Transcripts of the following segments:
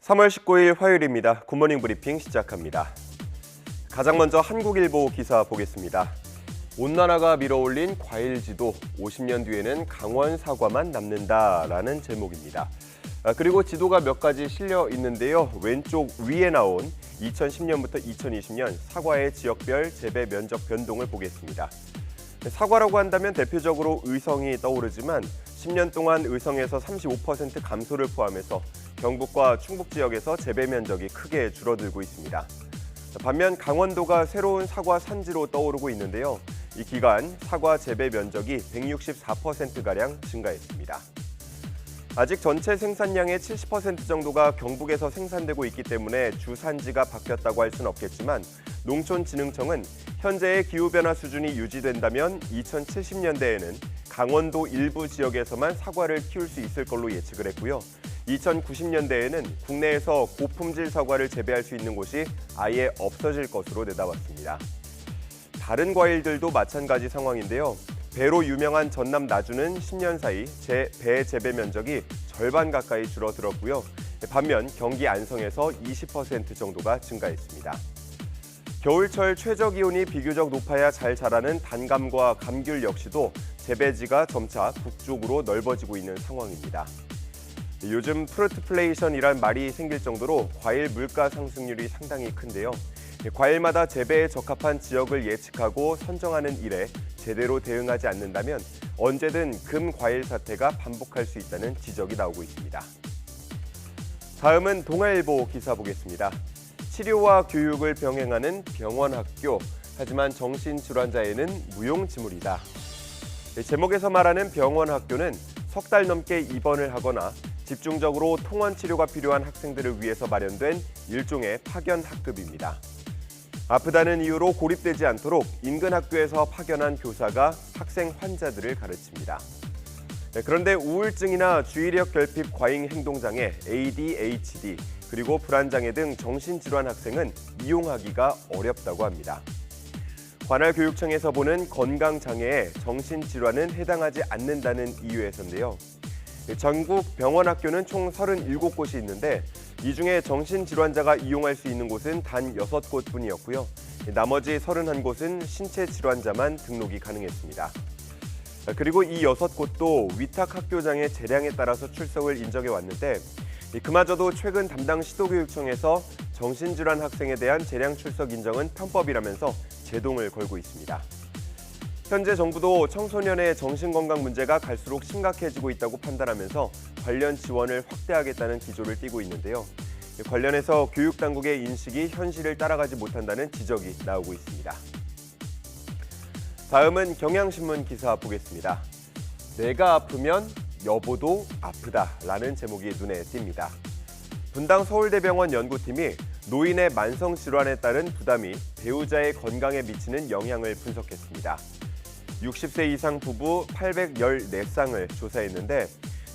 3월 19일 화요일입니다. 굿모닝 브리핑 시작합니다. 가장 먼저 한국일보 기사 보겠습니다. 온난화가 밀어올린 과일지도 50년 뒤에는 강원 사과만 남는다라는 제목입니다. 그리고 지도가 몇 가지 실려 있는데요. 왼쪽 위에 나온 2010년부터 2020년 사과의 지역별 재배 면적 변동을 보겠습니다. 사과라고 한다면 대표적으로 의성이 떠오르지만 10년 동안 의성에서 35% 감소를 포함해서 경북과 충북 지역에서 재배 면적이 크게 줄어들고 있습니다. 반면 강원도가 새로운 사과 산지로 떠오르고 있는데요. 이 기간 사과 재배 면적이 164%가량 증가했습니다. 아직 전체 생산량의 70% 정도가 경북에서 생산되고 있기 때문에 주산지가 바뀌었다고 할 수는 없겠지만 농촌진흥청은 현재의 기후변화 수준이 유지된다면 2070년대에는 강원도 일부 지역에서만 사과를 키울 수 있을 걸로 예측을 했고요. 2090년대에는 국내에서 고품질 사과를 재배할 수 있는 곳이 아예 없어질 것으로 내다봤습니다. 다른 과일들도 마찬가지 상황인데요. 배로 유명한 전남 나주는 10년 사이 배 재배 면적이 절반 가까이 줄어들었고요. 반면 경기 안성에서 20% 정도가 증가했습니다. 겨울철 최저 기온이 비교적 높아야 잘 자라는 단감과 감귤 역시도 재배지가 점차 북쪽으로 넓어지고 있는 상황입니다. 요즘 프루트플레이션이란 말이 생길 정도로 과일 물가 상승률이 상당히 큰데요. 과일마다 재배에 적합한 지역을 예측하고 선정하는 일에 제대로 대응하지 않는다면 언제든 금과일 사태가 반복할 수 있다는 지적이 나오고 있습니다. 다음은 동아일보 기사 보겠습니다. 치료와 교육을 병행하는 병원학교, 하지만 정신질환자에는 무용지물이다. 제목에서 말하는 병원학교는 석 달 넘게 입원을 하거나 집중적으로 통원 치료가 필요한 학생들을 위해서 마련된 일종의 파견 학급입니다. 아프다는 이유로 고립되지 않도록 인근 학교에서 파견한 교사가 학생 환자들을 가르칩니다. 그런데 우울증이나 주의력 결핍 과잉 행동장애, ADHD, 그리고 불안장애 등 정신질환 학생은 이용하기가 어렵다고 합니다. 관할교육청에서 보는 건강장애에 정신질환은 해당하지 않는다는 이유에서인데요. 전국 병원학교는 총 37곳이 있는데 이 중에 정신질환자가 이용할 수 있는 곳은 단 6곳뿐이었고요. 나머지 31곳은 신체질환자만 등록이 가능했습니다. 그리고 이 6곳도 위탁학교장의 재량에 따라서 출석을 인정해 왔는데 그마저도 최근 담당 시도교육청에서 정신질환 학생에 대한 재량 출석 인정은 편법이라면서 제동을 걸고 있습니다. 현재 정부도 청소년의 정신건강 문제가 갈수록 심각해지고 있다고 판단하면서 관련 지원을 확대하겠다는 기조를 띠고 있는데요. 관련해서 교육당국의 인식이 현실을 따라가지 못한다는 지적이 나오고 있습니다. 다음은 경향신문 기사 보겠습니다. 내가 아프면 여보도 아프다라는 제목이 눈에 띕니다. 분당 서울대병원 연구팀이 노인의 만성질환에 따른 부담이 배우자의 건강에 미치는 영향을 분석했습니다. 60세 이상 부부 814쌍을 조사했는데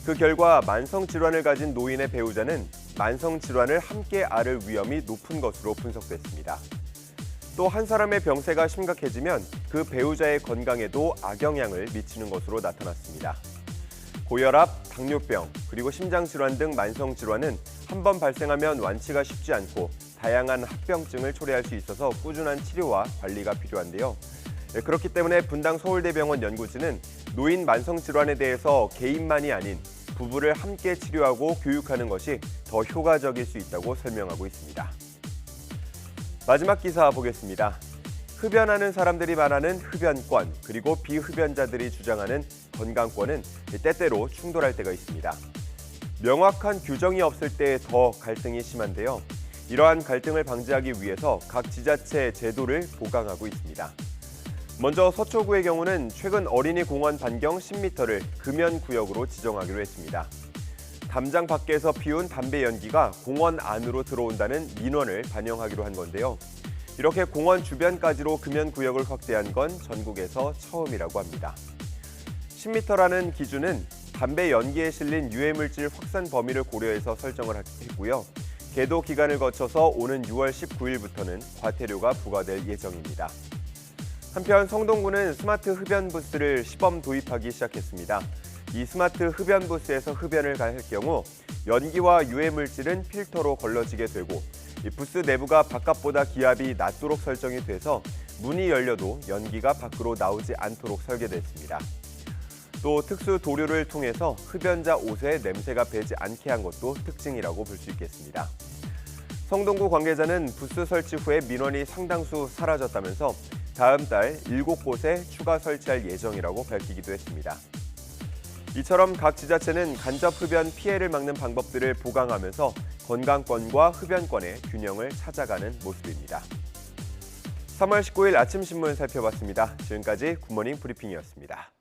그 결과 만성질환을 가진 노인의 배우자는 만성질환을 함께 앓을 위험이 높은 것으로 분석됐습니다. 또 한 사람의 병세가 심각해지면 그 배우자의 건강에도 악영향을 미치는 것으로 나타났습니다. 고혈압, 당뇨병, 그리고 심장질환 등 만성질환은 한 번 발생하면 완치가 쉽지 않고 다양한 합병증을 초래할 수 있어서 꾸준한 치료와 관리가 필요한데요. 그렇기 때문에 분당 서울대병원 연구진은 노인 만성질환에 대해서 개인만이 아닌 부부를 함께 치료하고 교육하는 것이 더 효과적일 수 있다고 설명하고 있습니다. 마지막 기사 보겠습니다. 흡연하는 사람들이 말하는 흡연권, 그리고 비흡연자들이 주장하는 건강권은 때때로 충돌할 때가 있습니다. 명확한 규정이 없을 때 더 갈등이 심한데요. 이러한 갈등을 방지하기 위해서 각 지자체 제도를 보강하고 있습니다. 먼저 서초구의 경우는 최근 어린이 공원 반경 10m를 금연구역으로 지정하기로 했습니다. 담장 밖에서 피운 담배 연기가 공원 안으로 들어온다는 민원을 반영하기로 한 건데요. 이렇게 공원 주변까지로 금연구역을 확대한 건 전국에서 처음이라고 합니다. 10m라는 기준은 담배 연기에 실린 유해물질 확산 범위를 고려해서 설정을 했고요. 계도 기간을 거쳐서 오는 6월 19일부터는 과태료가 부과될 예정입니다. 한편 성동구는 스마트 흡연 부스를 시범 도입하기 시작했습니다. 이 스마트 흡연 부스에서 흡연을 할 경우 연기와 유해 물질은 필터로 걸러지게 되고 이 부스 내부가 바깥보다 기압이 낮도록 설정이 돼서 문이 열려도 연기가 밖으로 나오지 않도록 설계됐습니다. 또 특수 도료를 통해서 흡연자 옷에 냄새가 배지 않게 한 것도 특징이라고 볼 수 있겠습니다. 성동구 관계자는 부스 설치 후에 민원이 상당수 사라졌다면서 다음 달 7곳에 추가 설치할 예정이라고 밝히기도 했습니다. 이처럼 각 지자체는 간접 흡연 피해를 막는 방법들을 보강하면서 건강권과 흡연권의 균형을 찾아가는 모습입니다. 3월 19일 아침 신문 살펴봤습니다. 지금까지 굿모닝 브리핑이었습니다.